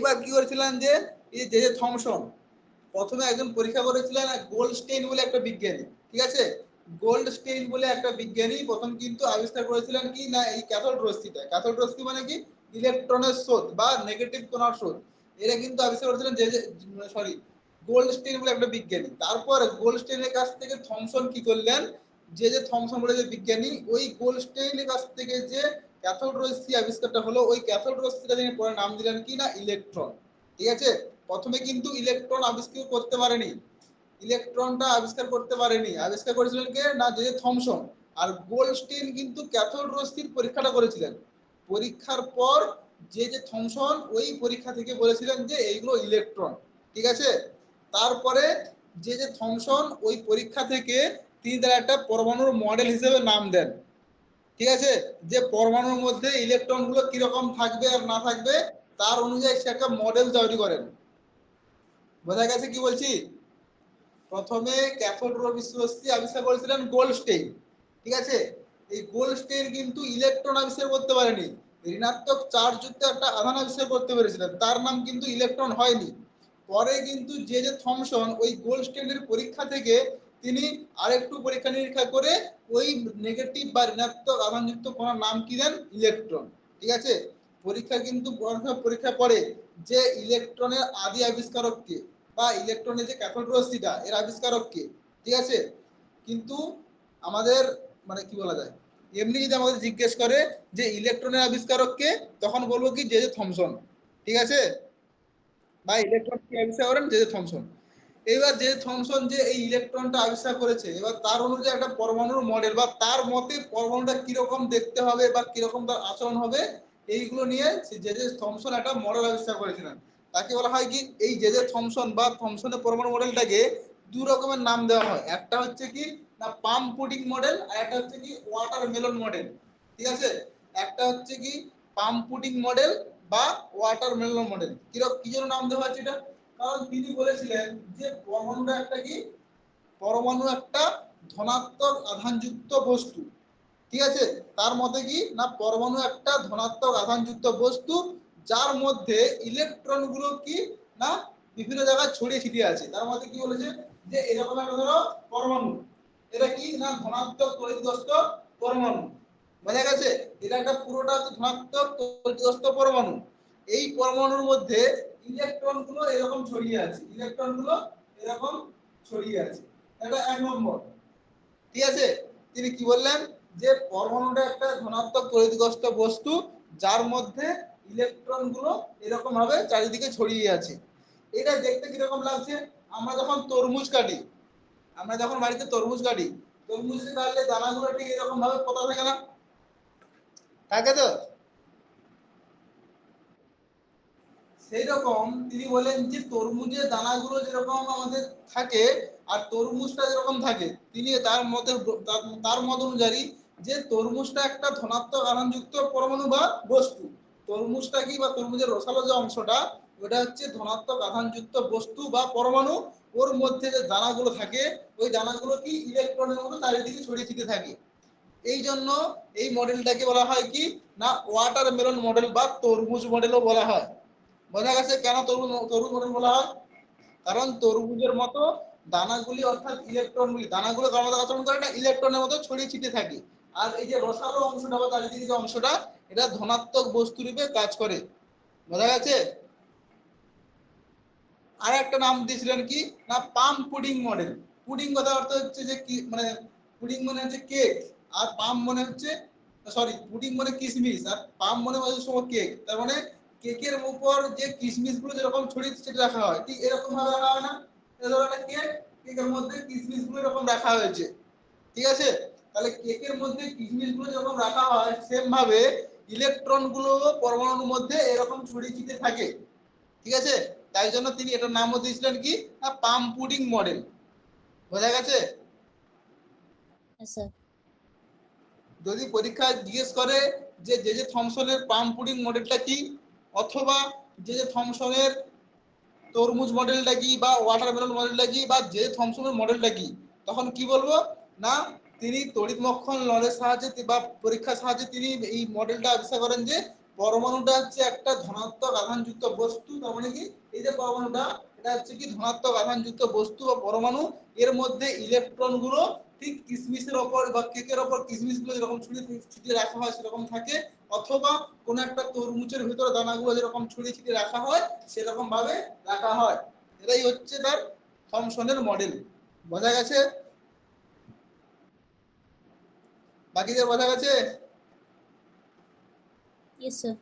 এইবার কি করেছিলেন যে এই যে থমসন প্রথমে একজন পরীক্ষা করেছিলেন গোল্ডস্টেইন বলে একটা বিজ্ঞানী, ঠিক আছে? গোল্ডস্টেইন বলে একটা বিজ্ঞানী প্রথম কিন্তু আবিষ্কার করেছিলেন কি না এই ক্যাথোড রশ্মিটা। ক্যাথোড রশ্মি মানে কি ইলেকট্রনের স্রোত বা নেগেটিভ কণার স্রোত। এরা কিন্তু আবিষ্কার করেছিলেন যে সরি গোল্ডস্টেইন বলে একটা বিজ্ঞানী। তারপর গোল্ডস্টেইনের কাছ থেকে থমসন কি করলেন, যে থমসন বলে যে বিজ্ঞানী, ওই গোল্ডস্টেইনের কাছ থেকে যে ক্যাথোড রশ্মি আবিষ্কারটা হলো, ওই ক্যাথোড রশ্মিটা তিনি পরে নাম দিলেন কি না ইলেকট্রন, ঠিক আছে? প্রথমে কিন্তু ইলেকট্রন আবিষ্কার করতে পারেনি, ইলেকট্রনটা আবিষ্কার করতে পারেনি, আবিষ্কার করেছিলেন কে না যে থমসন। আর গোল্ডস্টেইন কিন্তু ক্যাথোড রশ্মির পরীক্ষাটা করেছিলেন। পরীক্ষার পর যে থমসন ওই পরীক্ষা থেকে বলেছিলেন যে এইগুলো ইলেকট্রন, ঠিক আছে? তারপরে যে থমসন ওই পরীক্ষা থেকে তিনি তার একটা পরমাণুর মডেল হিসেবে নাম দেন, ঠিক আছে? যে পরমাণুর মধ্যে ইলেকট্রন গুলো কিরকম থাকবে আর না থাকবে তার অনুযায়ী সে একটা মডেল তৈরি করেন। বোঝা গেছে কি বলছি? প্রথমে ক্যাথোড রশ্মি আবিষ্কার করেছিলেন গোল্ডস্টেইন, ঠিক আছে? এই গোল্ডস্টেইন কিন্তু ইলেকট্রন আবিষ্কার করতে পারেনি, ঋণাত্মক চার্জ যুক্ত একটা আধান আবিষ্কার করতে পেরেছিলেন, তার নাম কিন্তু ইলেকট্রন হয়নি। পরে কিন্তু যে থমসন ওই গোল্ডস্টেইনের পরীক্ষা থেকে তিনি আরেকটু পরীক্ষা নিরীক্ষা করে ওই নেগেটিভ বা ঋণাত্মক আধানযুক্ত কণার নাম কি দেন ইলেকট্রন, ঠিক আছে? পরীক্ষা কিন্তু পরীক্ষা পরে যে ইলেকট্রনের আদি আবিষ্কারক কে বা ইলেকট্রনের যে ক্যাথোড রশ্মিটা এর আবিষ্কারক কে, ঠিক আছে? কিন্তু আমাদের মানে কি বলা যায়, এমনি যদি আমাদের জিজ্ঞেস করে যে ইলেকট্রনের আবিষ্কারক কে, তখন বলবো কি যে থমসন, ঠিক আছে? বা ইলেকট্রন কি আবিষ্কার করেন যে থমসন। এবার যে থমসন যে এই ইলেকট্রনটা আবিষ্কার করেছে, এবার তার অনুযায়ী একটা পরমাণুর মডেল বা তার মতে পরমাণুটা কিরকম দেখতে হবে বা কিরকম তার আচরণ হবে এইগুলো নিয়ে যে থমসন একটা মডেল আবিষ্কার করেছিলেন। তাকে বলা হয় কি এই যে থমসন বা থমসনের পরমাণু মডেলটাকে দুই রকমের নাম দেওয়া হয়। একটা হচ্ছে কি না পাম পুডিং মডেল আর একটা হচ্ছে কি ওয়াটারমেলন মডেল, ঠিক আছে? একটা হচ্ছে কি পাম পুডিং মডেল বা ওয়াটারমেলন মডেল। কি জন্য নাম দেওয়া হচ্ছে এটা? কারণ তিনি বলেছিলেন যে পরমাণুটা একটা কি পরমাণু একটা ধনাত্মক আধানযুক্ত বস্তু, ঠিক আছে? তার মতে কি না পরমাণু একটা ধনাত্মক আধানযুক্ত বস্তু যার মধ্যে ইলেকট্রন গুলো কি না বিভিন্ন জায়গায় ছড়িয়ে ছিটিয়ে আছে। তার মধ্যে কি বলেছে যে এরকম একটা ধরো পরমাণু, এটা কি না ধনাত্মক তড়িৎগ্রস্ত পরমাণু, বোঝা গেছে? এটা একটা পুরোটা ধনাত্মক তড়িৎগ্রস্ত পরমাণু। এই পরমাণুর মধ্যে ইলেকট্রন গুলো এরকম ছড়িয়ে আছে, ইলেকট্রন গুলো এরকম ছড়িয়ে আছে, এটা এক নম্বর, ঠিক আছে? তিনি কি বললেন যে পরমাণুটা একটা ধনাত্মক তড়িৎগ্রস্ত বস্তু যার মধ্যে ইলেকট্রন গুলো এরকম ভাবে চারিদিকে ছড়িয়ে আছে। এটা দেখতে কিরকম লাগছে? আমরা যখন তরমুজ কাটি, আমরা যখন বাড়িতে তরমুজ কাটি, তরমুজ কাটলে দানাগুলো ঠিক এরকম ভাবে পোতা থাকে না, থাকে তো? সেই রকম তিনি বলেন যে তরমুজের দানাগুলো যেরকম আমাদের থাকে আর তরমুজটা যেরকম থাকে, তিনি তার মত অনুযায়ী যে তরমুজটা একটা ধনাত্মক আধানযুক্ত পরমাণু বা বস্তু। তরমুজটা কি বা তরমুজের রসালো যে অংশটা ওটা হচ্ছে ধনাত্মক আধানযুক্ত বস্তু বা পরমাণু। ওর মধ্যে যে দানাগুলো থাকে ওই দানাগুলো কি ইলেকট্রনের মতো চারিদিকে ছড়িয়ে ছিটিয়ে থাকে। এই জন্য এই মডেলটাকে বলা হয় কি না ওয়াটারমেলন মডেল বা তরমুজ মডেলও বলা হয়। বোঝা গেছে কেন তরমুজ মডেল বলা হয়? কারণ তরমুজের মতো দানাগুলি অর্থাৎ ইলেকট্রনগুলি দানাগুলো কার মতো আচরণ করে না ইলেকট্রনের মতো ছড়িয়ে ছিটিয়ে থাকে। আর এই যে রসালো অংশটা বা চারিদিকে যে অংশটা এটা ধনাত্মক বস্তু রূপে কাজ করে। বোঝা গেছে? আর একটা নাম দিয়েছিলেন কি না পাম পুডিং মডেল। পুডিং কথা অর্থ হচ্ছে যে কি মানে পুডিং মানে হচ্ছে কেক, আর পাম মনে হচ্ছে সরি পুডিং মানে কিশমিশ আর পাম মনে হচ্ছে সময় কেক। তার মানে কেকের উপর যে কিশমিশ গুলো যেরকম ছড়িয়ে ছিটিয়ে রাখা হয় ঠিক এরকম ভাবে রাখা হয় না? ধরো একটা কেক, কেকের মধ্যে কিশমিশ গুলো এরকম রাখা হয়েছে, ঠিক আছে? তাহলে কেকের মধ্যে কিশমিশ গুলো যখন রাখা হয় সেম ভাবে ইলেকট্রন গুলো পরমাণুর মধ্যে এরকম ছড়িয়ে ছিটিয়ে থাকে, ঠিক আছে? তাই জন্য তিনি এটার নামও দিয়েছিলেন কি না পাম পুডিং মডেল। বোঝা গেছে? স্যার। যদি পরীক্ষায় জিজ্ঞেস করে যে যে থমসনের পাম পুডিং মডেলটা কি অথবা যে থমসনের তরমুজ মডেলটা কি বা ওয়াটারমেলন মডেলটা কি বা যে থমসনের মডেলটা কি, তখন কি বলবো না তিনি তড়িৎ মক্ষণ নলের সাহায্যে বা পরীক্ষার সাহায্যে তিনি এই মডেলটা আবিষ্কার করেন যে পরমাণুটা হচ্ছে একটা ধনাত্মক আধানযুক্ত বস্তু, তার মানে কি এই যে পরমাণুটা এটা হচ্ছে কি ধনাত্মক আধানযুক্ত বস্তু বা পরমাণু, এর মধ্যে ইলেকট্রন গুলো ঠিক কিসমিসের ওপর বা কেকের ওপর কিসমিস গুলো যেরকম ছড়িয়ে রাখা হয় সেরকম থাকে, অথবা কোন একটা তরমুজের ভিতরে দানাগুলো যেরকম ছড়িয়ে ছিটিয়ে রাখা হয় সেরকম ভাবে রাখা হয়। এটাই হচ্ছে তার থমসনের মডেল। বোঝা গেছে? বাকিদের বোঝা গেছে? Yes, sir.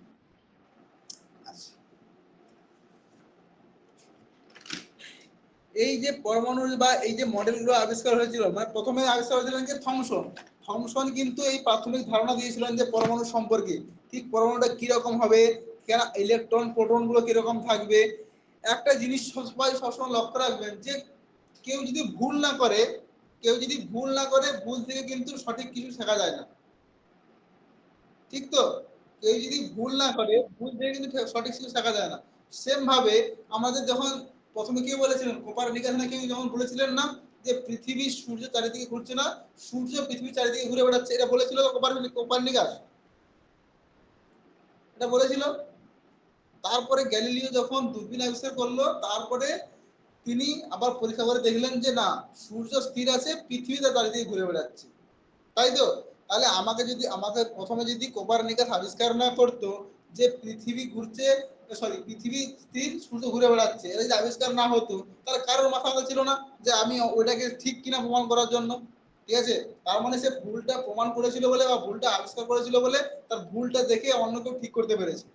এই যে পরমাণু বা এই যে মডেলগুলো আবিষ্কার হয়েছিল, মানে প্রথমে আবিষ্কার হয়েছিলেন যে থমসন। থমসন কিন্তু এই প্রাথমিক ধারণা দিয়েছিলেন যে পরমাণু সম্পর্কে, ঠিক পরমাণুটা কিরকম হবে, কেন ইলেকট্রন প্রোটন গুলো কিরকম থাকবে। একটা জিনিস সবাই সবসময় লক্ষ্য রাখবেন যে কেউ যদি ভুল না করে, ভুল থেকে কিন্তু সঠিক কিছু শেখা যায় না। ঠিক তো? কেউ যদি ভুল না করে, ভুল থেকে কিন্তু সঠিক কিছু শেখা যায় না। সেম ভাবে আমাদের যখন প্রথমে কি বলেছিলেন, কোপারনিকাস না কেউ যখন বলেছিলেন না যে পৃথিবী সূর্য চারিদিকে ঘুরছে না, সূর্য পৃথিবীর চারিদিকে ঘুরে বেড়াচ্ছে, এটা বলেছিল কোপারনিকাস, এটা বলেছিল। তারপরে গ্যালিলিও যখন দূরবীন আবিষ্কার করলো, তারপরে তিনি আবার পরীক্ষা করে দেখলেন যে না, সূর্য স্থির আছে, পৃথিবী তার চারিদিকে ঘুরে বেড়াচ্ছে। তাই তো? তাহলে আমাকে প্রথমে যদি কোপারনিকাস আবিষ্কার না করতো যে পৃথিবী ঘুরছে, পৃথিবী স্থির, সূর্য ঘুরে বেড়াচ্ছে, এটা যদি আবিষ্কার না হতো, তাহলে কারোর মাথাতে ছিল না যে আমি ওইটাকে ঠিক কিনা প্রমাণ করার জন্য। ঠিক আছে? তার মানে সে ভুলটা প্রমাণ করেছিল বলে বা ভুলটা আবিষ্কার করেছিল বলে তার ভুলটা দেখে অন্য কেউ ঠিক করতে পেরেছে।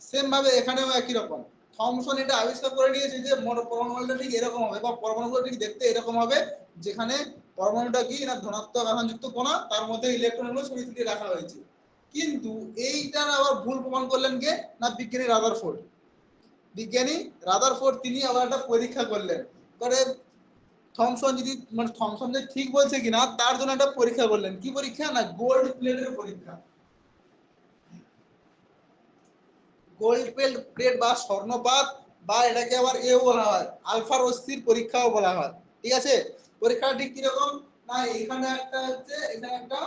সেম ভাবে এখানেও একই রকম, থমসন এটা আবিষ্কার করে নিয়েছে যে পরমাণুটা ঠিক এরকম হবে বা পরমাণুগুলো ঠিক দেখতে এরকম হবে, যেখানে পরমাণুটা কি না ধনাত্মক আধানযুক্ত কণা, তার মধ্যে ইলেকট্রনগুলো ছড়িয়ে ছিটিয়ে রাখা হয়েছে। কিন্তু এইটার আবার ভুল প্রমাণ করলেন কে না বিজ্ঞানী রাদারফোর্ড। তিনি আবার একটা পরীক্ষা করলেন, করে থমসন যে ঠিক বলছে কিনা তার জন্য একটা পরীক্ষা করলেন। কি পরীক্ষা না গোল্ড প্লেটের পরীক্ষা। গোল্ড প্লেট বা স্বর্ণপাত, বা এটাকে আবার বলা হয় আলফা রশ্মির পরীক্ষাও বলা হয়। ঠিক আছে? পরীক্ষাটা ঠিক কিরকম না, এখানে একটা হচ্ছে, এখানে একটা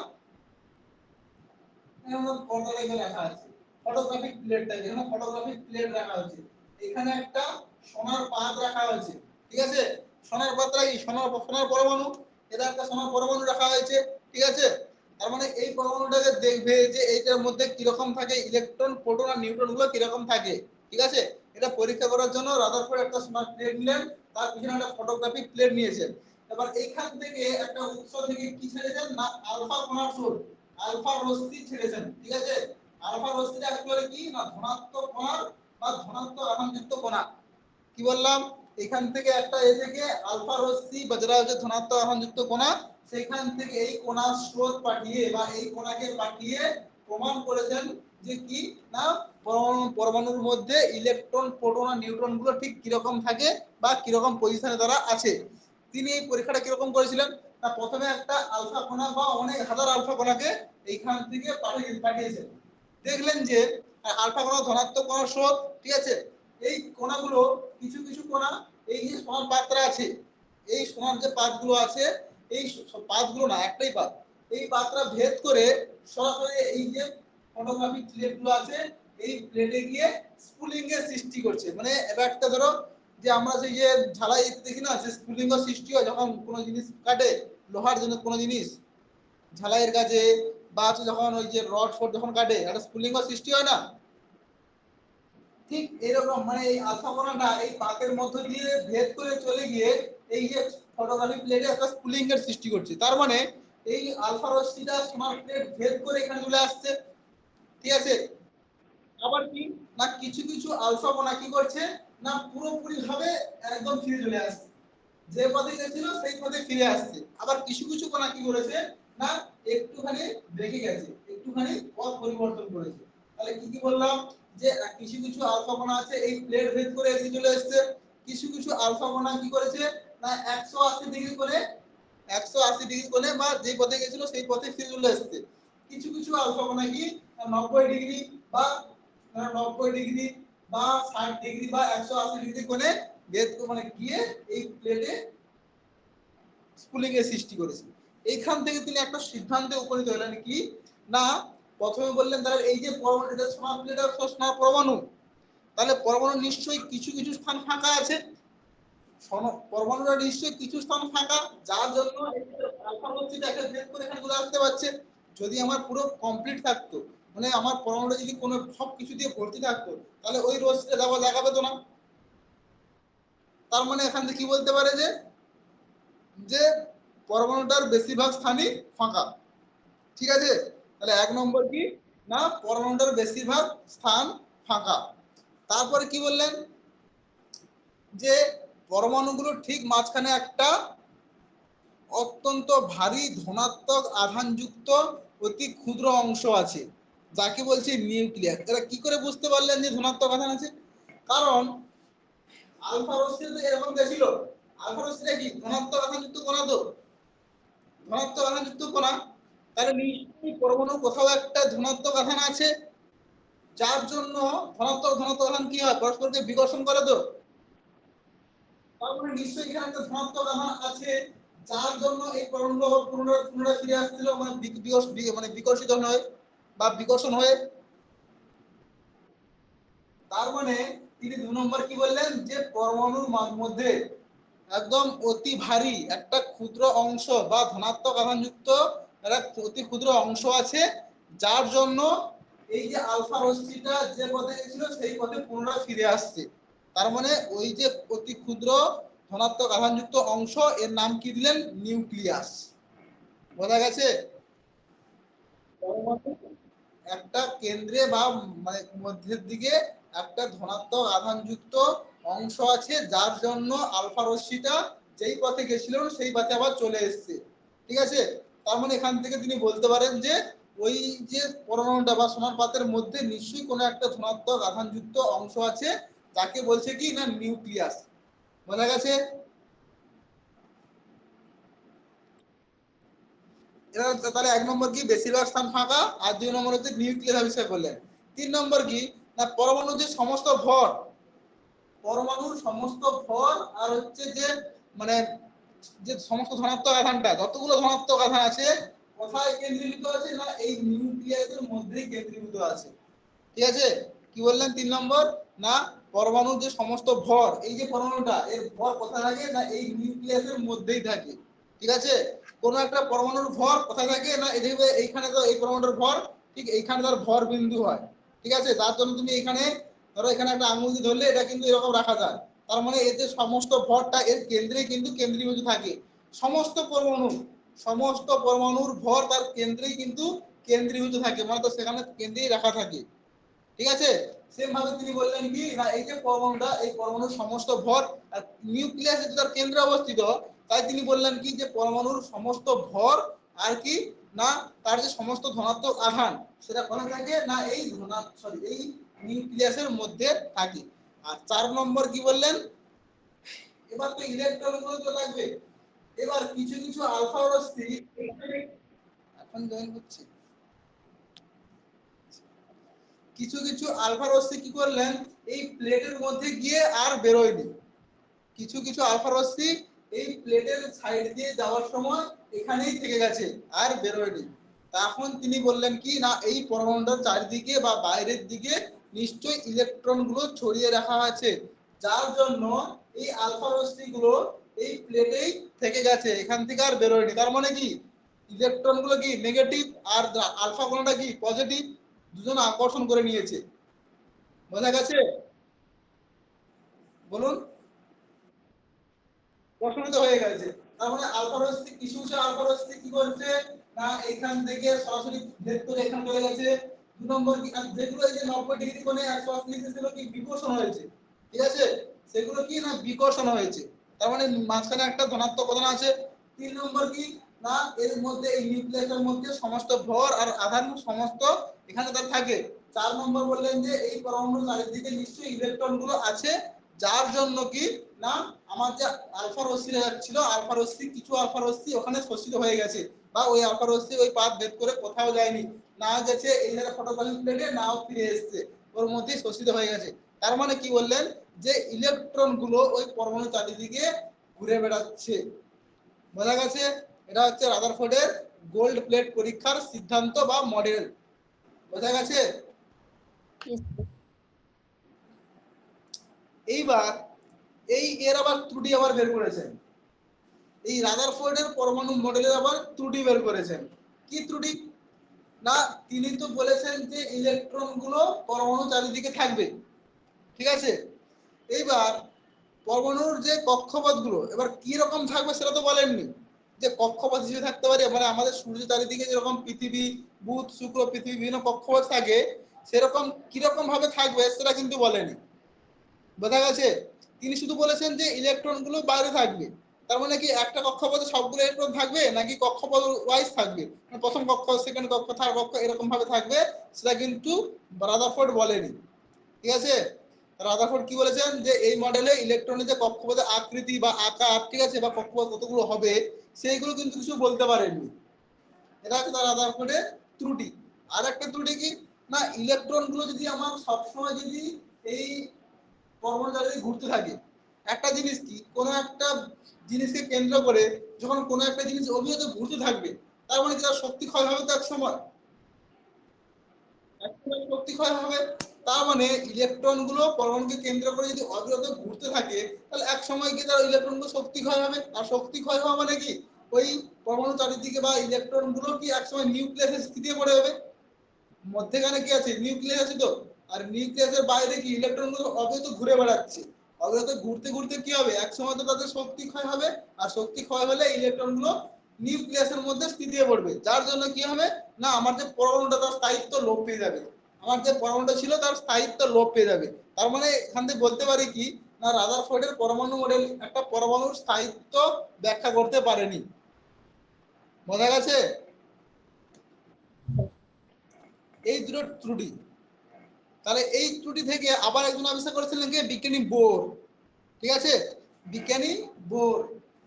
রাখা আছে ফটোগ্রাফিক প্লেট টাইপ, এখানে ফটোগ্রাফিক প্লেট রাখা আছে, এখানে একটা সোনার পাত রাখা হয়েছে। ঠিক আছে? সোনার পাতটা কি সোনার পরমাণু, এটা একটা সোনার পরমাণু রাখা হয়েছে। ঠিক আছে? তার মানে এই পরমাণুটাকে দেখবে যে এইটার মধ্যে কিরকম থাকে ইলেকট্রন, প্রোটন আর নিউট্রন গুলো কিরকম থাকে। ঠিক আছে? এটা পরীক্ষা করার জন্য রাদারফোর্ড একটা সোনার প্লেট নিলেন, তার পিছনে একটা ফটোগ্রাফিক প্লেট নিয়েছেন। এবার এইখান থেকে একটা উৎস থেকে কি ছেড়েছেন না আলফা কণার সোর্স, আলফা রশ্মি ছেড়েছেন। ঠিক আছে? আলফা রশ্মিটা অ্যাকচুয়ালি কি না ধনাত্মক কণা বা ধনাত্মক আধানযুক্ত কণা। কি বললাম, এখান থেকে একটা থেকে আলফা রশ্মি বা যেটা হচ্ছে ধনাত্মক আধানযুক্ত কণা, সেখান থেকে এই কণার স্রোত পাঠিয়ে বা এই কণাকে পাঠিয়ে প্রমাণ করেছেন যে কি না পরমাণুর মধ্যে ইলেকট্রন, প্রোটন আর নিউট্রন গুলো ঠিক কিরকম থাকে বা কিরকম পজিশনে তারা আছে। তিনি এই পরীক্ষাটা কিরকম করেছিলেন না প্রথমে একটা আলফা কণা বা অনেক হাজার আলফা কণাকে এইখান থেকে পাঠিয়েছেন। দেখলেন যে আলফা কণা ধনাত্মক কণার স্রোত। ঠিক আছে? এই কণাগুলো কিছু কিছু কণা এই যে সোনার পাত্রে আছে, এই সোনার যে পাতগুলো আছে, এই পাতগুলো না একটাই পাত, এই পাতটা ভেদ করে সরাসরি এই যে ফটোগ্রাফিক প্লেটগুলো আছে এই প্লেটে গিয়ে স্পুলিং এর সৃষ্টি করছে। মানে এটা একটা ধরো যে আমরা সেই যে ঝালাই দেখি না যে স্পুলিং এর সৃষ্টি হয় যখন কোনো জিনিস কাটে, লোহার জন্য কোনো জিনিস ঝালাইয়ের কাছে, বা যখন ওই যে রড ফড যখন কাটে একটা স্পুলিং এর সৃষ্টি হয় না, ঠিক এরকম মানে এই আলফা কণাটা এই পাতের মধ্য দিয়ে ভেদ করে চলে গিয়ে এই যে ফটোগ্রাফিক প্লেটে একটা স্পুলিং এর সৃষ্টি করছে। তার মানে এই আলফা রশ্মিটা সোনার প্লেট ভেদ করে এখানে চলে আসছে। ঠিক আছে? আবার কি না কিছু কিছু আলফা কণা কি করছে না পুরোপুরি ভাবে একদম ফিরে চলে আসছে, যে পথে গেছিল সেই পথে ফিরে আসছে। আবার কিছু কিছু কণা কি করেছে না একটুখানি বেঁকে গেছে, একটুখানি পথ পরিবর্তন করেছে। তাহলে কি কি বললাম যে কিছু কিছু আলফা কণা আছে এই প্লেট ভেদ করে এদিকে চলে আসছে, কিছু কিছু আলফা কণা কি করেছে না 180 ডিগ্রি করে 180 ডিগ্রি কোণে বা যে পথে গেছিল সেই পথে ফিরে চলে আসছে। কিছু কিছু আলফা কণা কি 90 ডিগ্রি বা 90 ডিগ্রি বা 60 ডিগ্রি বা 180 ডিগ্রি কোণে ভেদ মানে গিয়ে এই প্লেটে স্পুলিং এর সৃষ্টি করেছে। এইখান থেকে তিনি একটা সিদ্ধান্তে উপনীত হলেন কি না প্রথমে বললেন তাহলে এই যে পরমাণু, এটা সোনার প্লেটের সোনার পরমাণু, তাহলে পরমাণু নিশ্চয়ই কিছু কিছু স্থান ফাঁকা আছে, পরমাণুরা নিশ্চয়ই কিছু স্থান ফাঁকা, যার জন্য আলফা রশ্মিটাকে ভেদ করে এখানে চলে আসতে পারছে। যদি আমার পুরো কমপ্লিট থাকতো, মানে আমার পরমাণুটা যদি কোনো সব কিছু দিয়ে ভর্তি থাকতো, তাহলে ওই রশ্মিটা যাওয়া জায়গা পেতো না। তার মানে এখান থেকে কি বলতে পারে যে যে পরমাণুটার বেশিরভাগ স্থানই ফাঁকা। ঠিক আছে, তাহলে 1 নম্বর কি না পরমাণুটার বেশিরভাগ স্থান ফাঁকা। তারপরে কি বললেন যে পরমাণুগুলোর ঠিক মাঝখানে একটা অত্যন্ত ভারী ধনাত্মক আধানযুক্ত অতি ক্ষুদ্র অংশ আছে, যাকে বলছে নিউক্লিয়াস। এরা কি করে বুঝতে পারলেন যে ধনাত্মক আধান আছে? কারণ আলফা রশ্মিতে এরকম গেছিল, আলফা রশ্মিটা কি ধনাত্মক আধানযুক্ত কণা, তো ধনাত্মক আধানযুক্ত কণা, তাহলে নিশ্চয়ই পরমাণুর কোথাও একটা ধনাত্মক আধান আছে, যার জন্য ধনাত্মক ধনাত্মক আধান কি হয় পরস্পরকে বিকর্ষণ করে। তো তার মানে নিশ্চয়ই এখানে একটা ধনাত্মক আধান আছে, যার জন্য এই পরমাণু পুনরায় ফিরে আসছিল, মানে বিকর্ষিত হয় বা বিকর্ষণ হয়ে। তার মানে তিনি 2 নম্বর কি বললেন যে পরমাণুর মধ্যে একদম অতি ভারী একটা ক্ষুদ্র অংশ বা ধনাত্মক আধানযুক্ত একটা অতি ক্ষুদ্র অংশ আছে, যার জন্য এই যে আলফা রশ্মিটা যে পথে গেছিল সেই পথে পুনরায় ফিরে আসছে। তার মানে ওই যে অতি ক্ষুদ্র ধনাত্মক আধানযুক্ত অংশ, এর নাম কি দিলেন? নিউক্লিয়াস। বোঝা গেছে? একটা কেন্দ্রে বা মানে মধ্যের দিকে একটা ধনাত্মক আধানযুক্ত অংশ আছে, যার জন্য আলফা রশ্মিটা যেই পথে গেছিল সেই পথে আবার চলে এসেছে। ঠিক আছে, তার মানে এখান থেকে তিনি বলতে পারেন যে ওই যে পরমাণুটা বা সোনার পাতের মধ্যে নিশ্চয়ই কোনো একটা ধনাত্মক আধানযুক্ত অংশ আছে, যাকে বলছে কি না নিউক্লিয়াস। বোঝা গেছে? এরা তাহলে 1 নম্বর কি বেশিরভাগ স্থান ফাঁকা, আর 2 নম্বর হচ্ছে নিউক্লিয়াস আবিষ্কার করলেন। 3 নম্বর কি না পরমাণুর যে সমস্ত ভর, পরমাণুর সমস্ত ভর আর হচ্ছে যে মানে যে সমস্ত ধনাত্মক আধানটা, যতগুলো ধনাত্মক আধান আছে কোথায় কেন্দ্রীভূত আছে না এই নিউক্লিয়াসের মধ্যেই কেন্দ্রীভূত আছে। ঠিক আছে, কি বললেন 3 নম্বর না পরমাণুর যে সমস্ত ভর, এই যে পরমাণুটা এর ভর কোথায় থাকে না এই নিউক্লিয়াসের মধ্যেই থাকে। ঠিক আছে, কোন একটা পরমাণুর ভর কোথায় থাকে না এদিকে এইখানে, তো এই পরমাণুর ভর ঠিক এইখানে তার ভর বিন্দু হয়। ঠিক আছে, যার জন্য তুমি এখানে ধরো এখানে একটা আঙুল দিয়ে ধরলে এটা কিন্তু এরকম রাখা যায়। তার মানে এর যে সমস্ত ভরটা এর কেন্দ্রে কিন্তু কেন্দ্রীভূত থাকে। সমস্ত পরমাণুর ভর তার কেন্দ্রেই কিন্তু কেন্দ্রীভূত থাকে, মানে তো সেখানে কেন্দ্রেই রাখা থাকে। ঠিক আছে, সেম ভাবে তিনি বললেন কি না এই যে পরমাণুটা, এই পরমাণুর সমস্ত ভর আর নিউক্লিয়াসে তার কেন্দ্রে অবস্থিত, তাই তিনি বললেন কি যে পরমাণুর সমস্ত ভর আর কি না তার যে সমস্ত ধনাত্মক আধান সেটা কোথায় থাকে না এই এই নিউক্লিয়াসের মধ্যে থাকে। আর 4 নম্বর কি বললেন, এবার তো ইলেকট্রন গুলো তো লাগবে। এবার কিছু কিছু আলফা রশ্মি এখন জয়েন হচ্ছে, কিছু কিছু আলফা রশ্মি কি করলেন এই প্লেটের মধ্যে গিয়ে আর বেরোয়নি। কিছু কিছু আলফা রশ্মি এই প্লেটের সাইড দিয়ে যাওয়ার সময় এখানেই থেকে গেছে আর বেরোয়নি। তখন তিনি বললেন কি না এই পরমাণুটার চারিদিকে বা বাইরের দিকে নিশ্চয়ই ইলেকট্রন গুলো ছড়িয়ে রাখা আছে, যার জন্য এই আলফা রশ্মি গুলো এই প্লেটেই থেকে গেছে, এখান থেকে আর বেরোয়নি। তার মানে কি ইলেকট্রন গুলো কি নেগেটিভ আর আলফা কোণটা কি পজিটিভ, দুজন আকর্ষণ করে নিয়েছে। বোঝা গেছে? বলুন, প্রশ্নটা হয়ে গেছে। তার মানে আলফা রশ্মি কিছু কিছু আলফা রশ্মি কি করছে না এখান থেকে সরাসরি ভেদ করে এখানে চলে গেছে। 2 নম্বর কি যেগুলো এই যে 90 ডিগ্রি কোণে 180 সেগুলো কি বিকর্ষণ হয়েছে। ঠিক আছে, সেগুলো কি না বিকর্ষণ হয়েছে, তার মানে মাঝখানে একটা ধনাত্মক উপাদান আছে। 3 নম্বর কি না এর মধ্যে এই নিউক্লিয়াসের মধ্যে সমস্ত ভর আর আধান সমস্ত এখানে তার থাকে। 4 নম্বর বললেন যে এই পরমাণুর চারিদিকে নিশ্চয়ই ইলেকট্রন গুলো আছে, যার জন্য কি না আমার যে আলফা রশ্মিটা যাচ্ছিল আলফা রশ্মি কিছু আলফা রশ্মি ওখানে শোষিত হয়ে গেছে, বা ওই আলফা রশ্মি ওই পাথ ভেদ করে কোথাও যায়নি, না গেছে এই জায়গায় ফটোপ্লাজমিক প্লেটে, নাও ফিরে এসেছে, ওর মধ্যেই শোষিত হয়ে গেছে। তার মানে কি বললেন যে ইলেকট্রন গুলো ওই পরমাণু চারিদিকে ঘুরে বেড়াচ্ছে। বোঝা গেছে? এটা হচ্ছে রাদারফোর্ডের গোল্ড প্লেট পরীক্ষার সিদ্ধান্ত বা মডেল। বোঝা গেছে? Yes, sir. এইবার এর আবার ত্রুটি আবার বের করেছেন, এই রাদারফোর্ডের পরমাণু মডেলের আবার ত্রুটি বের করেছেন। কি ত্রুটি? না তিনি তো বলেছেন যে ইলেকট্রনগুলো পরমাণু চারিদিকে থাকবে, ঠিক আছে। এইবার পরমাণুর যে কক্ষপথগুলো এবার কি রকম থাকবে সেটা তো বলেননি, যে কক্ষপথ হিসেবে থাকতে পারে, মানে আমাদের সূর্য চারিদিকে যেরকম পৃথিবী, বুধ, শুক্র, পৃথিবী বিভিন্ন কক্ষপথ থাকে, সেরকম কিরকম ভাবে থাকবে সেটা কিন্তু বলেনি। বোঝা গেছে? তিনি শুধু বলেছেন যে ইলেকট্রনগুলো বাইরে থাকবে। তার মানে কি একটা কক্ষপথে সবগুলো ইলেকট্রন থাকবে নাকি কক্ষপথ ওয়াইজ থাকবে, মানে প্রথম কক্ষ, সেকেন্ড কক্ষ, থার্ড কক্ষ এরকম ভাবে থাকবে, সেটা কিন্তু রাদারফোর্ড বলেনি। ঠিক আছে? রাদারফোর্ড কি বলেছেন যে এই মডেলে ইলেকট্রনের যে কক্ষপথের আকৃতি বা আকার, ঠিক আছে, বা কক্ষপথ কতগুলো হবে সেইগুলো কিন্তু কিছু বলতে পারেননি। এটা হচ্ছে তার রাদারফোর্ডের ত্রুটি। আর একটা ত্রুটি কি, না ইলেকট্রনগুলো যদি আমার সবসময় যদি এই পরমাণু চারিদিকে ঘুরতে থাকে, একটা জিনিস কি, কোনো একটা জিনিসকে কেন্দ্র করে যখন কোনো একটা জিনিস অবিরত ঘুরতে থাকবে, তার মানে কি তার শক্তি ক্ষয় হবে তো এক সময়, শক্তি ক্ষয় হবে। তার মানে ইলেকট্রন গুলো পরমাণুকে কেন্দ্র করে যদি অবিরত ঘুরতে থাকে, তাহলে এক সময় গিয়ে তার ইলেকট্রন গুলো শক্তি ক্ষয় হবে। আর শক্তি ক্ষয় হওয়া মানে কি, ওই পরমাণু চারিদিকে বা ইলেকট্রন গুলো কি এক সময় নিউক্লিয়াসে স্থিতিতে পড়ে যাবে। মধ্যেখানে কি আছে, নিউক্লিয়াস আছে তো, আর নিউক্লিয়াসের বাইরে কি ইলেকট্রন গুলো অবিরত ঘুরে বেড়াচ্ছে। অবিরত ঘুরতে ঘুরতে কি হবে, এক সময় তো তাদের শক্তি ক্ষয় হবে, আর শক্তি ক্ষয় হলে ইলেকট্রন গুলো নিউক্লিয়াসের মধ্যে স্থিতিতে পড়বে, যার জন্য কি হবে, না আমার যে পরমাণুটা তার স্থায়িত্ব লোপ পেয়ে যাবে, আমার যে পরমাণুটা ছিল তার স্থায়িত্ব লোপ পেয়ে যাবে। তার মানে এখান থেকে বলতে পারি কি, না রাদারফোর্ডের পরমাণু মডেল একটা পরমাণুর স্থায়িত্ব ব্যাখ্যা করতে পারেনি। বোঝা গেছে? এই দুটো ত্রুটি। তাহলে এই ত্রুটি থেকে আবার একজন আবিষ্কার করেছিলেন কে, বিজ্ঞানী বোর। ঠিক আছে, বিজ্ঞানী বোর।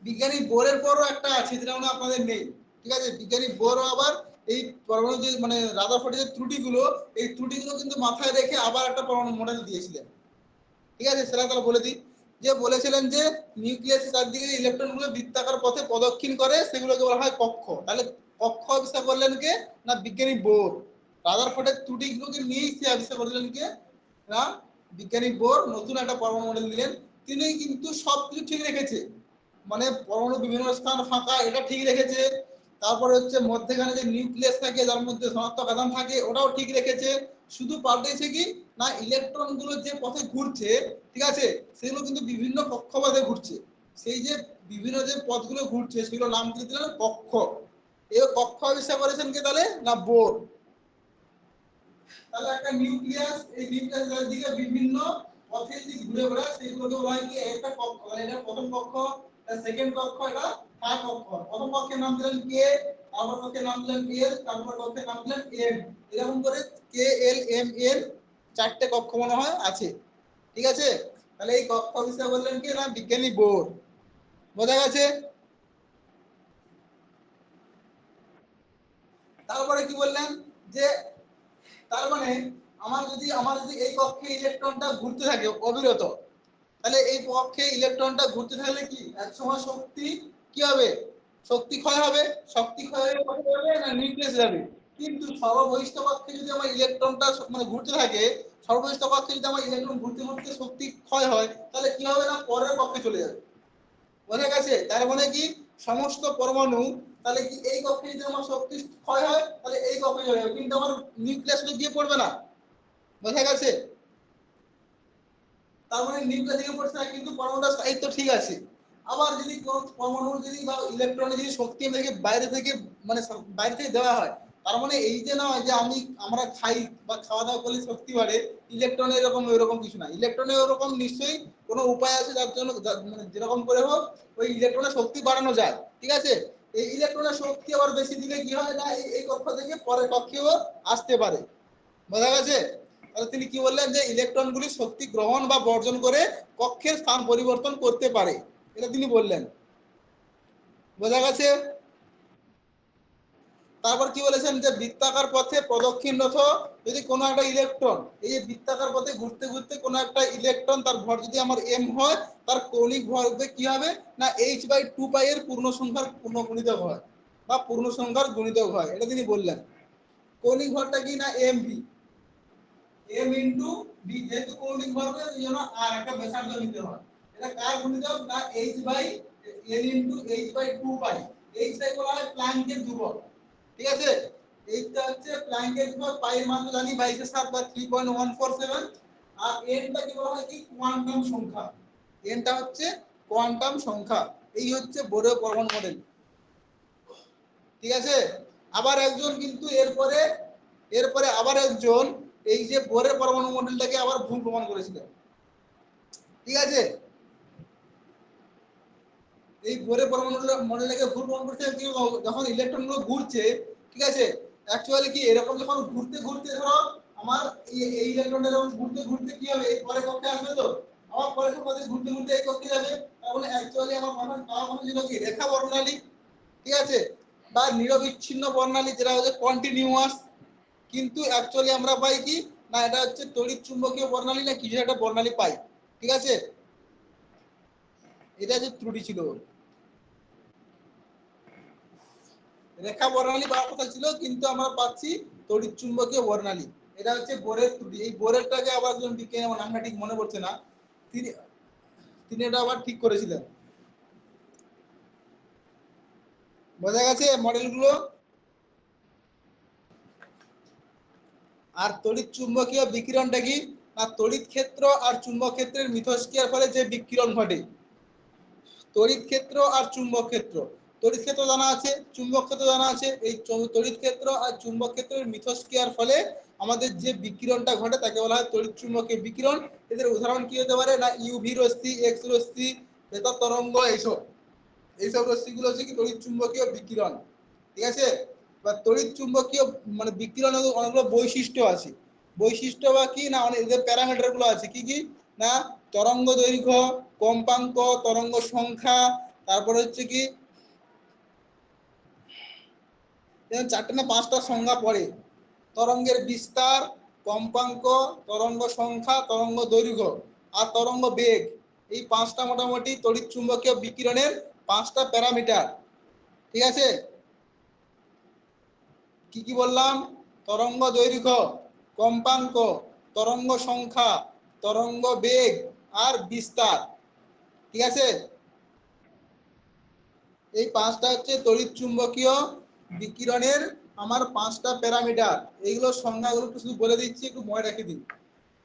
বিজ্ঞানী বোরের পরও একটা আছে যেটা মানে আপনাদের নেই। ঠিক আছে, বিজ্ঞানী বোরও আবার এই পরমাণু যে মানে রাদারফোর্ডের যে ত্রুটিগুলো, এই ত্রুটিগুলো কিন্তু মাথায় রেখে আবার একটা পরমাণু মডেল দিয়েছিলেন। ঠিক আছে, সেটা তাহলে বলে দিই। যে বলেছিলেন যে নিউক্লিয়াসের চারদিকে ইলেকট্রনগুলো বৃত্তাকার পথে প্রদক্ষিণ করে সেগুলোকে বলা হয় কক্ষ। তাহলে কক্ষ আবিষ্কার করলেন কে, না বিজ্ঞানী বোর। রাদারফোর্ডের ত্রুটিগুলোকে নিয়েই সে আবিষ্কার করলেন কে, না বিজ্ঞানী বোর। নতুন একটা পরমাণু মডেল দিলেন। তিনি কিন্তু সবকিছু ঠিক রেখেছে, মানে পরমাণু বিভিন্ন স্থান ফাঁকা এটা ঠিক রেখেছে, তারপরে হচ্ছে মধ্যখানে যে নিউক্লিয়াস থাকে যার মধ্যে ধনাত্মক আধান থাকে ওটাও ঠিক রেখেছে। শুধু পাল্টেছে কি, না ইলেকট্রন গুলো যে পথে ঘুরছে, ঠিক আছে, সেগুলো কিন্তু বিভিন্ন কক্ষপথে ঘুরছে। সেই যে বিভিন্ন যে পথগুলো ঘুরছে সেগুলো নাম দিয়ে দিলেন কক্ষ। এই কক্ষ আবিষ্কার করেছেন কে তাহলে, না বোর। তাহলে একটা নিউক্লিয়াস, এই নিউক্লিয়াসের দিকে বিভিন্ন পথে যে ঘুরে বেড়ায় সেগুলোকে বলা হয় কি, একটা কক্ষ। মানে এটা প্রথম কক্ষ, এটা সেকেন্ড কক্ষ, এটা থার্ড কক্ষ। প্রথম কক্ষের নাম দিলেন কে, তারপর কক্ষের নাম দিলেন এল, তারপর কক্ষের নাম দিলেন এম। এরকম করে কে এল এম এল চারটে কক্ষ মনে হয় আছে। ঠিক আছে, তাহলে এই কক্ষ আবিষ্কার করলেন কি, না বিজ্ঞানী বোর। বোঝা গেছে? তারপরে কি বললেন, যে তার মানে আমার যদি এই কক্ষে ইলেকট্রনটা ঘুরতে থাকে অবিরত, তাহলে এই কক্ষে ইলেকট্রনটা ঘুরতে থাকলে কি এক সময় শক্তি কি হবে, শক্তি ক্ষয় হবে। শক্তি ক্ষয় হয়ে কোথায় যাবে, না নিউক্লিয়াসে যাবে। কিন্তু সর্ববহিষ্ঠ কক্ষে যদি আমার ইলেকট্রনটা মানে ঘুরতে থাকে, সর্ববহিষ্ঠ কক্ষে যদি আমার ইলেকট্রন ঘুরতে ঘুরতে শক্তি ক্ষয় হয়, তাহলে কি হবে, না পরের কক্ষে চলে যাবে। বোঝা গেছে? তার মানে কি সমস্ত পরমাণু তাহলে কি এই কক্ষে যদি আমার শক্তি ক্ষয় হয় তাহলে এই কক্ষে চলে যাবে, কিন্তু আমার নিউক্লিয়াসে গিয়ে পড়বে না। বোঝা গেছে? তার মানে নিউক্লিয়াস থেকে পড়ছে না, কিন্তু পরমাণুর স্থায়িত্ব ঠিক আছে। আবার যদি কোন পরমাণু যদি বা ইলেকট্রনে যদি শক্তি থেকে বাইরে থেকে মানে বাইরে থেকে দেওয়া হয়, তার মানে এই যে নয় যে আমরা খাই বা খাওয়া দাওয়া করলে শক্তি বাড়ে, ইলেকট্রনের এরকম ওইরকম কিছু না। ইলেকট্রনের ওরকম নিশ্চয়ই কোনো উপায় আছে যার জন্য মানে যেরকম করে হোক ওই ইলেকট্রনের শক্তি বাড়ানো যায়। ঠিক আছে, এই ইলেকট্রনের শক্তি আবার বেশি দিলে কি হয়, না এই কক্ষ থেকে পরের কক্ষেও আসতে পারে। বোঝা গেছে? তাহলে তিনি কি বললেন, যে ইলেকট্রনগুলি শক্তি গ্রহণ বা বর্জন করে কক্ষের স্থান পরিবর্তন করতে পারে, এটা তিনি বললেন। বোঝা গেছে? তারপর কি বলেছেন, যে বৃত্তাকার পথে প্রদক্ষিণরত যদি কোনো একটা ইলেকট্রন এই যে বৃত্তাকার পথে ঘুরতে ঘুরতে কোনো একটা ইলেকট্রন তার ভর যদি আমার এম হয়, তার কৌণিক ভর কি হবে, না h/2π এর পূর্ণ সংখ্যার পূর্ণ গুণিতক হয় বা পূর্ণ সংখ্যার গুণিতক হয়, এটা তিনি বললেন। কৌণিক ভরটা কি না এমভি, এম ইনটু ভি, যেহেতু কৌণিক ভর এই জন্য আর একটা ব্যাসার্ধ নিতে হয়। এটা কার গুণিতক না h by n into h by 2 pi. h টাই বলা হয় প্ল্যাঙ্কের ধ্রুবক, ঠিক আছে। এইটা হচ্ছে প্ল্যাঙ্কের ধ্রুবক, পাই এর মান তো জানি 22/7 বা 3.147, আর n টা কি বলা হয় কি কোয়ান্টাম সংখ্যা, n টা হচ্ছে কোয়ান্টাম সংখ্যা। এই হচ্ছে বোরের পরমাণু মডেল, ঠিক আছে। আবার একজন কিন্তু এরপরে এরপরে আবার একজন এই যে বোরের পরমাণু মডেলটাকে আবার ভুল প্রমাণ করেছিলেন, ঠিক আছে। এই বোরের পরমাণু মডেলটাকে ভুল প্রমাণ করেছে কি, যখন ইলেকট্রনগুলো ঘুরছে, ঠিক আছে, অ্যাকচুয়ালি কি এরকম যখন ঘুরতে ঘুরতে ধরো আমার এই ইলেকট্রনটা যখন ঘুরতে ঘুরতে কি হবে, এই পরের কক্ষে আসবে, তো আমার পরের কক্ষে ঘুরতে ঘুরতে এই কক্ষে যাবে, তাহলে অ্যাকচুয়ালি আমার পাওয়ার কথা ছিল কি রেখা বর্ণালী, ঠিক আছে, বা নিরবিচ্ছিন্ন বর্ণালী, যেটা হচ্ছে কন্টিনিউয়াস। কিন্তু অ্যাকচুয়ালি আমরা পাই কি না এটা হচ্ছে তড়িৎ চুম্বকীয় বর্ণালী না কিছু একটা বর্ণালী পাই, ঠিক আছে। এটা যে ত্রুটি ছিল, রেখা বর্ণালী পাওয়ার কথা ছিল কিন্তু আমরা পাচ্ছি তড়িৎ চুম্বকীয় বর্ণালী। এটা হচ্ছে বোরের ত্রুটি। এই বোরেরটাকে আবার একজন বিজ্ঞানী, আমার নামটা ঠিক মনে পড়ছে না, তিনি তিনি এটা আবার ঠিক করেছিলেন। বোঝা গেছে মডেলগুলো। আর তড়িৎ চুম্বকীয় বিকিরণটা কি না তড়িৎ ক্ষেত্র আর চুম্বক ক্ষেত্রের মিথস্ক্রিয়ার ফলে যে বিকিরণ ঘটে, তড়িৎ ক্ষেত্র আর চুম্বক ক্ষেত্র, তড়িৎ ক্ষেত্র জানা আছে, চুম্বক ক্ষেত্র জানা আছে। এই তড়িৎ ক্ষেত্র আর চুম্বক ক্ষেত্রের মিথস্ক্রিয়ার ফলে আমাদের যে বিকিরণটা ঘটে তাকে বলা হয় তড়িৎ চুম্বকীয় বিকিরণ। এদের উদাহরণ কি হতে পারে না ইউভি রশ্মি, এক্স রশ্মি, বেতার তরঙ্গ, এইসব এইসব রশ্মিগুলো হচ্ছে কি তড়িৎ চুম্বকীয় বিকিরণ, ঠিক আছে। বা তড়িৎ চুম্বকীয় মানে বিকিরণের অনেকগুলো বৈশিষ্ট্য আছে, বৈশিষ্ট্য বা কি না অনেক এদের প্যারামিটার গুলো আছে, কি কি না তরঙ্গ দৈর্ঘ্য, কম্পাঙ্ক, তরঙ্গ সংখ্যা, তারপরে হচ্ছে কি চারটে না পাঁচটা সংজ্ঞা পড়ে, তরঙ্গের বিস্তার, কম্পাঙ্ক, তরঙ্গ সংখ্যা, তরঙ্গ দৈর্ঘ্য আর তরঙ্গ বেগ। এই পাঁচটা মোটামুটি তড়িৎ চুম্বকীয় বিকিরণের পাঁচটা প্যারামিটার, ঠিক আছে। কি কি বললাম, তরঙ্গ দৈর্ঘ্য, কম্পাঙ্ক, তরঙ্গ সংখ্যা, তরঙ্গ বেগ আর বিস্তার, ঠিক আছে। এই পাঁচটা হচ্ছে তড়িৎ চুম্বকীয় বিকিরণের আমার পাঁচটা প্যারামিটার। এইগুলো সংজ্ঞাগুলো একটু শুধু বলে দিচ্ছি, একটু মনে রেখে দিন।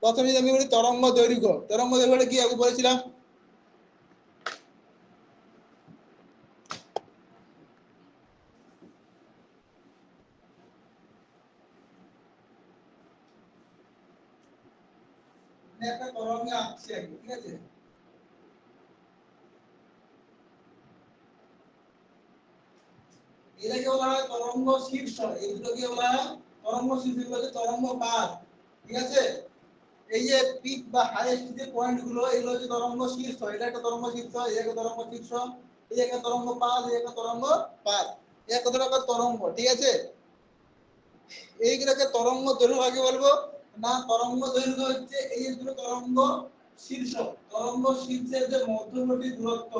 প্রথমে যদি আমি বলি তরঙ্গ দৈর্ঘ্য, তরঙ্গ দৈর্ঘ্যটা কি আগে বলেছিলাম, একটা তরঙ্গে আঁকছি আগে, ঠিক আছে। এটাকে বলা হয় তরঙ্গ শীর্ষ, এইগুলোকে বলা হয় তরঙ্গ শীর্ষ, এগুলো হচ্ছে তরঙ্গ পাত, ঠিক আছে। এই যে পিক বা হাইয়েস্ট যে পয়েন্ট গুলো এগুলো হচ্ছে তরঙ্গ শীর্ষ, এটা একটা তরঙ্গ শীর্ষ, এই একটা তরঙ্গ শীর্ষ, এই একটা তরঙ্গ পাত, এই একটা তরঙ্গ পাত, এই একটা তরঙ্গ, ঠিক আছে। এইগুলোকে তরঙ্গ দৈর্ঘ্য আগে বলবো না, তরঙ্গ দৈর্ঘ্য হচ্ছে এই দুটো তরঙ্গ শীর্ষ, তরঙ্গ শীর্ষের যে মধ্যবর্তী দূরত্ব,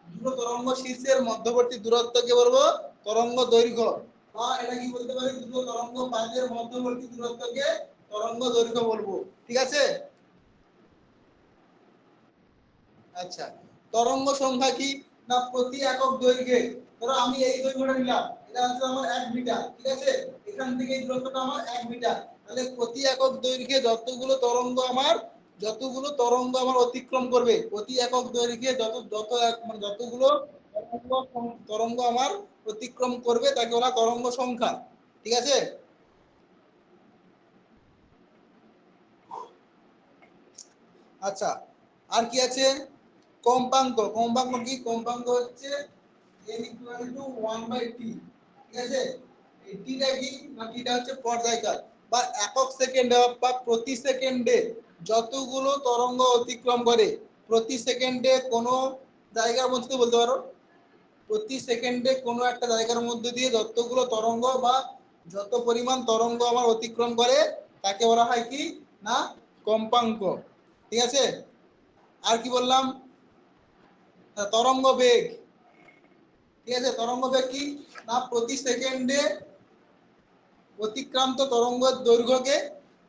দুটো তরঙ্গ শীর্ষের মধ্যবর্তী দূরত্বকে বলবো তরঙ্গ দৈর্ঘ্য, বা এটা কি বলতে পারি দুটো তরঙ্গ পাতের মধ্যবর্তী দূরত্বকে তরঙ্গ দৈর্ঘ্য বলবো, ঠিক আছে। আচ্ছা, তরঙ্গ সংখ্যা কি না প্রতি একক দৈর্ঘ্যে, ধরো আমি এই দৈর্ঘ্যটা নিলাম, এটা হচ্ছে আমার 1 মিটার, ঠিক আছে, এখান থেকে এই দূরত্বটা আমার 1 মিটার, তাহলে প্রতি একক দৈর্ঘ্যে যতগুলো তরঙ্গ আমার অতিক্রম করবে, প্রতি একক দৈর্ঘ্যে মানে যতগুলো তরঙ্গ আমার অতিক্রম করবে তাকে বলা তরঙ্গ সংখ্যা, ঠিক আছে। আচ্ছা, আর কি আছে, কম্পাঙ্ক, কম্পাঙ্ক কি, কম্পাঙ্ক হচ্ছে n = 1/t, ঠিক আছে। এই টিটা কি না টিটা হচ্ছে পর্যায়কাল বা একক সেকেন্ডে বা প্রতি সেকেন্ডে যতগুলো তরঙ্গ অতিক্রম করে, প্রতি সেকেন্ডে কোনো জায়গার মধ্যে বলতে পারো, প্রতি সেকেন্ডে কোনো একটা জায়গার মধ্যে দিয়ে যতগুলো তরঙ্গ বা যত পরিমাণ তরঙ্গ আমার অতিক্রম করে তাকে বলা হয় কি না কম্পাঙ্ক, ঠিক আছে। আর কি বললাম, তরঙ্গ বেগ, ঠিক আছে। তরঙ্গ বেগ কি না প্রতি সেকেন্ডে অতিক্রান্ত তরঙ্গের দৈর্ঘ্যকে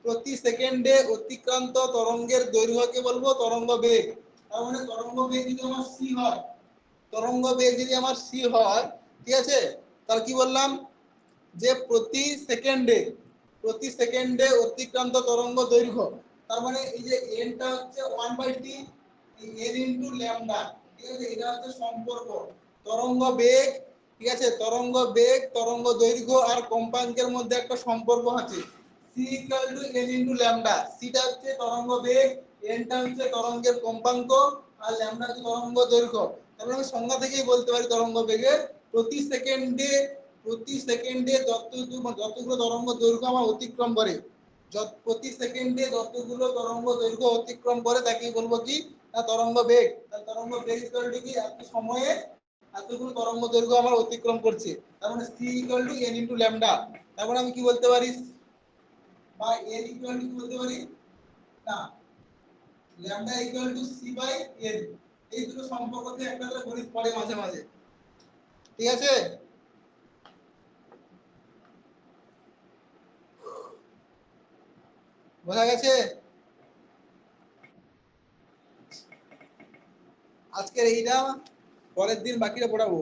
প্রতি সেকেন্ডে অতিক্রান্ত তরঙ্গের দৈর্ঘ্যকে বলবো তরঙ্গ বেগ। তার মানে তরঙ্গ বেগ যদি আমার c হয়, তরঙ্গ বেগ যদি আমার c হয়, ঠিক আছে, তাহলে কি বললাম যে প্রতি সেকেন্ডে অতিক্রান্ত তরঙ্গ দৈর্ঘ্য, তার মানে এই যে n টা হচ্ছে 1/t n ইনটু ল্যামডা, ঠিক আছে, এটা হচ্ছে সম্পর্ক তরঙ্গ বেগ, ঠিক আছে, তরঙ্গ বেগ, তরঙ্গ দৈর্ঘ্য আর কম্পাঙ্কের মধ্যে একটা সম্পর্ক আছে c n into lambda. c টা হচ্ছে তরঙ্গ বেগ, n টা হচ্ছে তরঙ্গের কম্পাঙ্ক আর ল্যামডা হচ্ছে তরঙ্গ দৈর্ঘ্য। তাহলে আমি সংজ্ঞা থেকেই বলতে পারি তরঙ্গ বেগের প্রতি সেকেন্ডে যতগুলো তরঙ্গ দৈর্ঘ্য আমার অতিক্রম করে, প্রতি সেকেন্ডে যতগুলো তরঙ্গ দৈর্ঘ্য অতিক্রম করে তাকে বলবো কি না তরঙ্গ বেগ। তাহলে তরঙ্গ বেগ ইকুয়াল টু কি এত সময়ে এতগুলো তরঙ্গ দৈর্ঘ্য আমার অতিক্রম করছে, তার মানে c equal to n into lambda. তারপর আমি কি বলতে পারি বা n ইকুয়াল টু কি বলতে পারি না lambda equal to c by n। এই দুটো সম্পর্ক দিয়ে একটা করে গণিত পড়ে মাঝে মাঝে, ঠিক আছে। বোঝা গেছে? আজকের এইটা, পরের দিন বাকিটা পড়াবো।